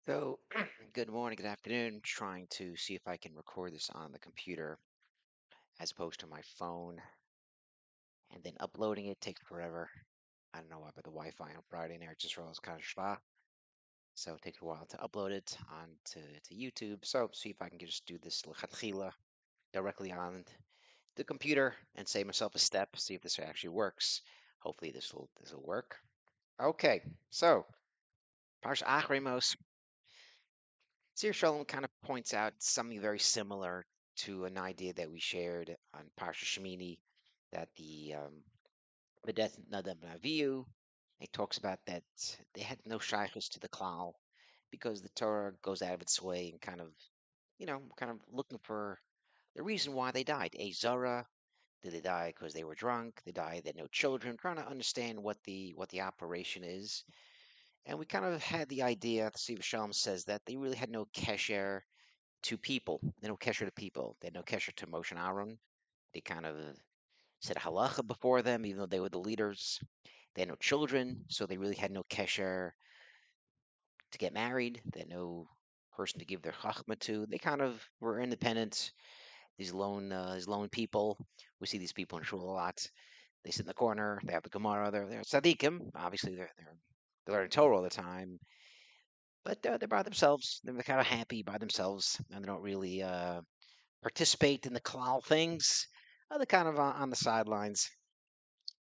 So, good morning, good afternoon. Trying to see if I can record this on the computer as opposed to my phone, and then uploading it takes forever. I don't know why, but the Wi-Fi on Friday night just rolls kind of schwa, so it takes a while to upload it onto YouTube. So, see if I can just do this lechatchila directly on the computer and save myself a step. See if this actually works. Hopefully, this will work. Okay, so Parsh Achrei Sir Shalom kind of points out something very similar to an idea that we shared on Parsha Shemini, that the death of Nadav and Avihu. It talks about that they had no shaykhs to the klal because the Torah goes out of its way and kind of looking for the reason why they died. A Zara, did they die because they were drunk? They died, they had no children. Trying to understand what the operation is. And we kind of had the idea, the Siva Shalom says that they really had no kesher to people. They don't kesher to people. They had no kesher to Moshe and Aaron. They kind of said halacha before them, even though they were the leaders. They had no children, so they really had no kesher to get married. They had no person to give their chachma to. They kind of were independent. These lone people. We see these people in shul a lot. They sit in the corner. They have the Gemara. They're tzaddikim. Obviously, they're learning Torah all the time, but they're by themselves. They're kind of happy by themselves, and they don't really participate in the klal things. They're kind of on the sidelines.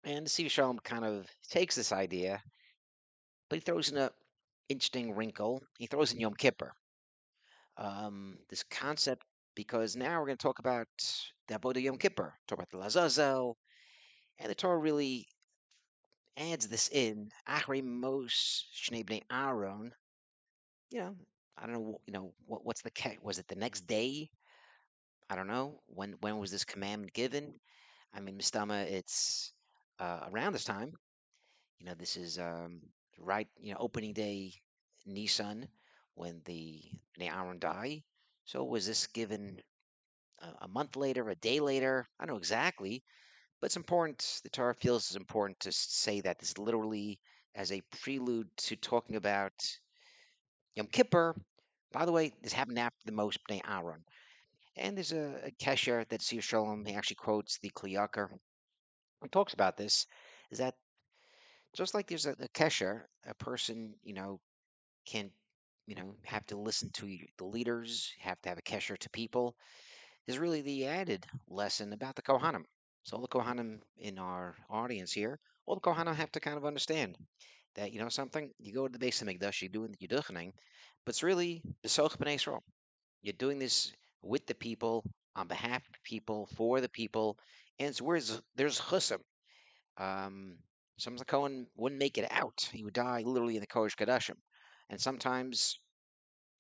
And the Steve Shalom kind of takes this idea, but he throws in a interesting wrinkle. He throws in Yom Kippur. This concept, because now we're going to talk about the Avodah Yom Kippur, talk about the Lazazel, and the Torah really adds this in. Achrei Mos Shnei Bnei Aaron. You know, I don't know. What's the was it the next day? I don't know when was this commandment given. I mean, Mistama, it's around this time. This is right, opening day Nissan when the Bnei Aaron die. So was this given a month later, a day later? I don't know exactly, but it's important. The Torah feels it's important to say that this literally as a prelude to talking about Yom Kippur. By the way, this happened after the most Bnei Aaron. And there's a kesher that Sir Shalom, he actually quotes the Kli Yakar. He talks about this, is that just like there's a kesher, a person, can, have to listen to the leaders, have to have a kesher to people. There's really the added lesson about the Kohanim. So all the Kohanim in our audience here, all the Kohanim have to kind of understand that, something, you go to the base of Mikdash, you're doing the Yiduchning, but it's really the Soch B'nai Yisrael. You're doing this with the people, on behalf of the people, for the people, and it's where there's chusim. Um, Sometimes the Cohen wouldn't make it out. He would die literally in the Kodesh Kadashim. And sometimes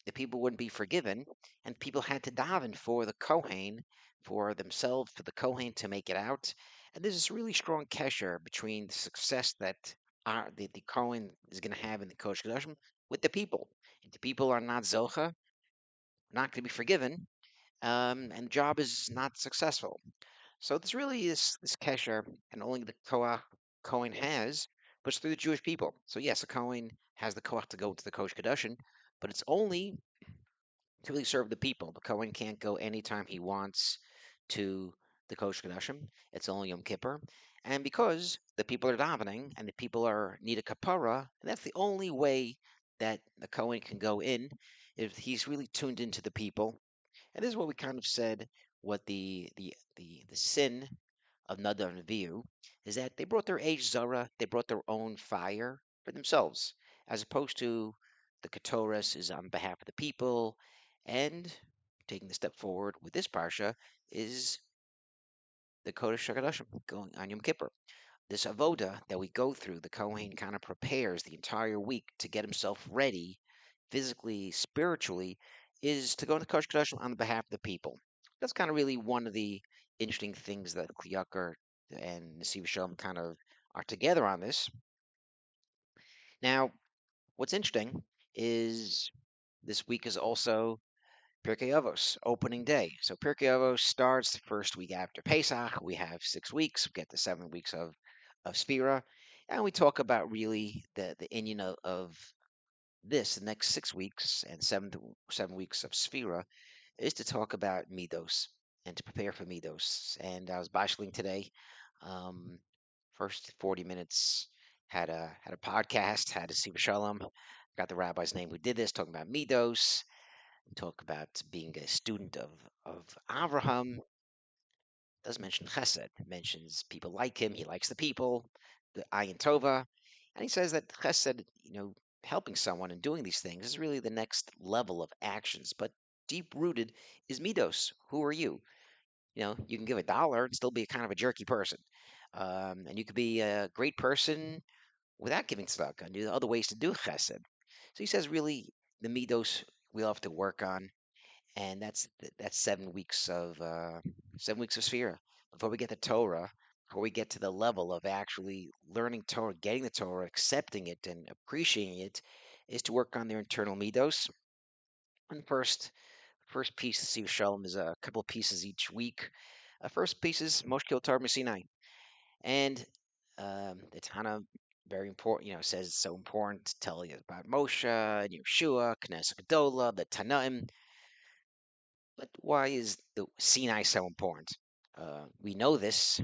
the people wouldn't be forgiven, and people had to daven for the Kohen, for themselves, for the Kohen to make it out. And there's this really strong kesher between the success that the Kohen is going to have in the Kodesh Kadashim with the people. If the people are not Zocha, not going to be forgiven, and the job is not successful. So this really is this kesher, and only the Koach Cohen has, but it's through the Jewish people. So yes, a Cohen has the Koach to go to the Kodesh Kadashin, but it's only to really serve the people. The Cohen can't go anytime he wants to the Kodesh Kadashim. It's only Yom Kippur, and because the people are davening and the people are need a kapara, and that's the only way that the Cohen can go in if he's really tuned into the people. And this is what we kind of said. What the sin of Nadav and Avihu is that they brought their age Zara, they brought their own fire for themselves, as opposed to the Ketores is on behalf of the people, and taking the step forward with this parsha is the Kodesh HaKadoshim going on Yom Kippur. This avoda that we go through, the Kohen kind of prepares the entire week to get himself ready, physically, spiritually, is to go into Kodesh Kodashim on behalf of the people. That's kind of really one of the interesting things that Kliyakar and Nasiv Shalom kind of are together on this. Now, what's interesting is this week is also Pirkei Avos, opening day. So Pirkei Avos starts the first week after Pesach. We have 6 weeks. We get the 7 weeks of Spira, and we talk about really the Indian of the next 6 weeks and 7 weeks of Sphira, is to talk about Midos and to prepare for Midos. And I was bashling today. Um, First 40 minutes had a podcast, had a Siva Shalom. Got the rabbi's name who did this, talking about Midos, talk about being a student of Avraham. Doesn't mention Chesed. It mentions people like him. He likes the people, the Ayin Tova, and he says that Chesed, helping someone and doing these things is really the next level of actions. But deep rooted is Midos. Who are you? You can give $1 and still be a kind of a jerky person. And you could be a great person without giving tzedakah, and there's other ways to do chesed. So he says, really, the midos we'll have to work on, and that's 7 weeks of Sphira before we get to Torah, before we get to the level of actually learning Torah, getting the Torah, accepting it, and appreciating it, is to work on their internal midos. And first piece of Siv Shalom is a couple of pieces each week. First piece is Moshe Torah Sinai. And the Tana, very important, says it's so important to tell you about Moshe and Yeshua, Knesset Gedola, the Tanaim. But why is the Sinai so important? We know this.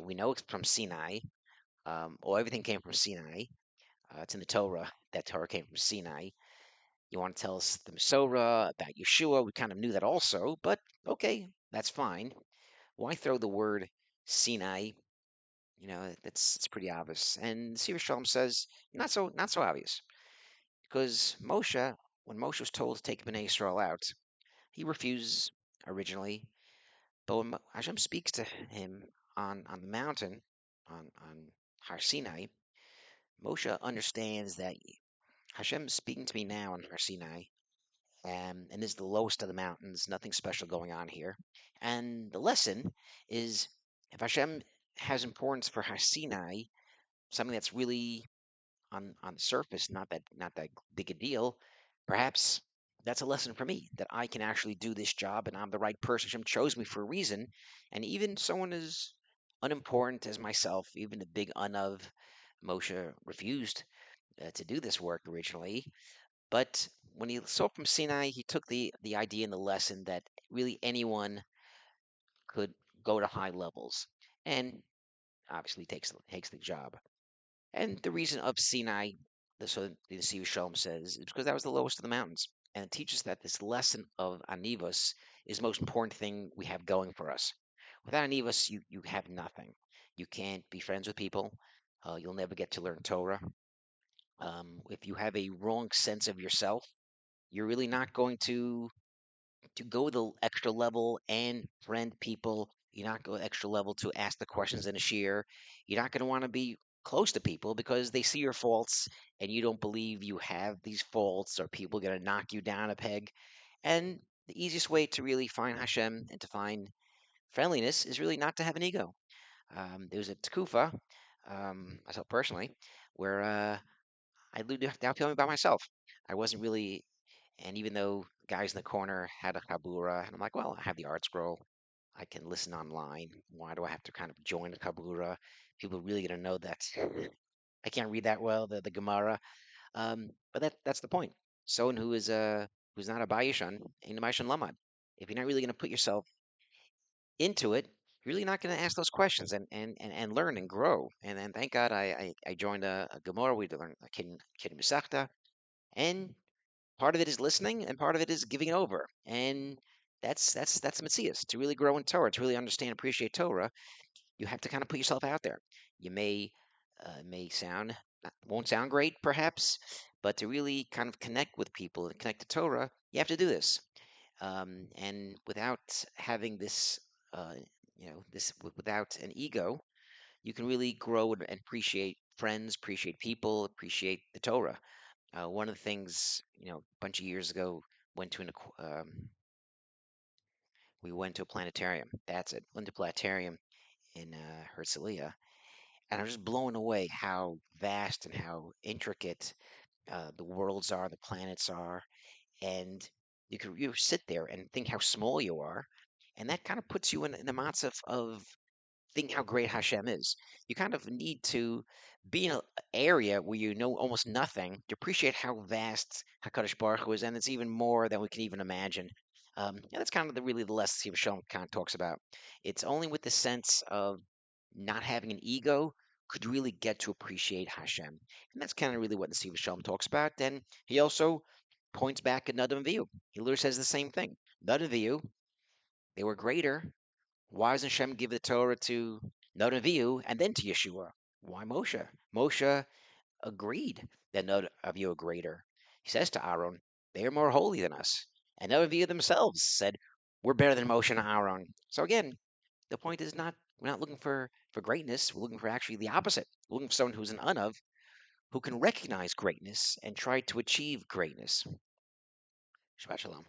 We know it's from Sinai. Or everything came from Sinai. It's in the Torah. That Torah came from Sinai. You want to tell us the Masorah about Yeshua? We kind of knew that also, but okay, that's fine. Why throw the word Sinai? That's it's pretty obvious. And Sivir Shalom says not so obvious because when Moshe was told to take Bnei Israel out, he refused originally. But when Hashem speaks to him on the mountain on Har Sinai, Moshe understands that Hashem is speaking to me now on Har Sinai, and this is the lowest of the mountains, nothing special going on here. And the lesson is if Hashem has importance for Har Sinai, something that's really on the surface, not that big a deal, perhaps that's a lesson for me that I can actually do this job and I'm the right person. Hashem chose me for a reason, and even someone as unimportant as myself, even the big of Moshe refused to do this work originally. But when he saw from Sinai, he took the idea and the lesson that really anyone could go to high levels, and obviously takes the job. And the reason of Sinai, the Sea Shalom says, is because that was the lowest of the mountains. And it teaches that this lesson of Anivos is the most important thing we have going for us. Without Anivos, you have nothing. You can't be friends with people. You'll never get to learn Torah. If you have a wrong sense of yourself, you're really not going to go the extra level and friend people. You're not go the extra level to ask the questions in a shear. You're not going to want to be close to people because they see your faults and you don't believe you have these faults, or people are going to knock you down a peg. And the easiest way to really find Hashem and to find friendliness is really not to have an ego. There was a tkufa, myself personally, where I lived down feeling by myself. I wasn't really, and even though guys in the corner had a kabura, and I'm like, well, I have the art scroll. I can listen online. Why do I have to kind of join the kabura? People really gonna know that I can't read that well, the Gemara. But that's the point. Someone who's not a Bayishan, ain't a Bayishan Lamad. If you're not really gonna put yourself into it, you're really not gonna ask those questions and learn and grow. And thank God I joined a Gemara. We learned a Kid Misachta, and part of it is listening, and part of it is giving it over. And that's Matthias. To really grow in Torah, to really understand, appreciate Torah, you have to kind of put yourself out there. You may sound won't sound great, perhaps, but to really kind of connect with people and connect to Torah, you have to do this. And without having this, without an ego, you can really grow and appreciate friends, appreciate people, appreciate the Torah. One of the things, a bunch of years ago, went to we went to a planetarium. That's it. Went to a planetarium in Herzliya, and I was just blown away how vast and how intricate the worlds are, the planets are, and you sit there and think how small you are, and that kind of puts you in the mindset of think how great Hashem is. You kind of need to be in an area where you know almost nothing to appreciate how vast Hakadosh Baruch Hu is, and it's even more than we can even imagine. And that's kind of really the lesson Steve Shalom kind of talks about. It's only with the sense of not having an ego could you really get to appreciate Hashem, and that's kind of really what the Steve Shalom talks about. Then he also points back at Nadam Avihu. He literally says the same thing. Nadam Avihu, they were greater. Why doesn't Hashem give the Torah to Nadam Avihu and then to Yeshua? Why Moshe? Moshe agreed that Nadam Avihu are greater. He says to Aaron, they are more holy than us. And Nadam Avihu themselves said, we're better than Moshe and Aaron. So again, the point is not we're not looking for greatness. We're looking for actually the opposite. We're looking for someone who's an unav who can recognize greatness and try to achieve greatness. Shabbat shalom.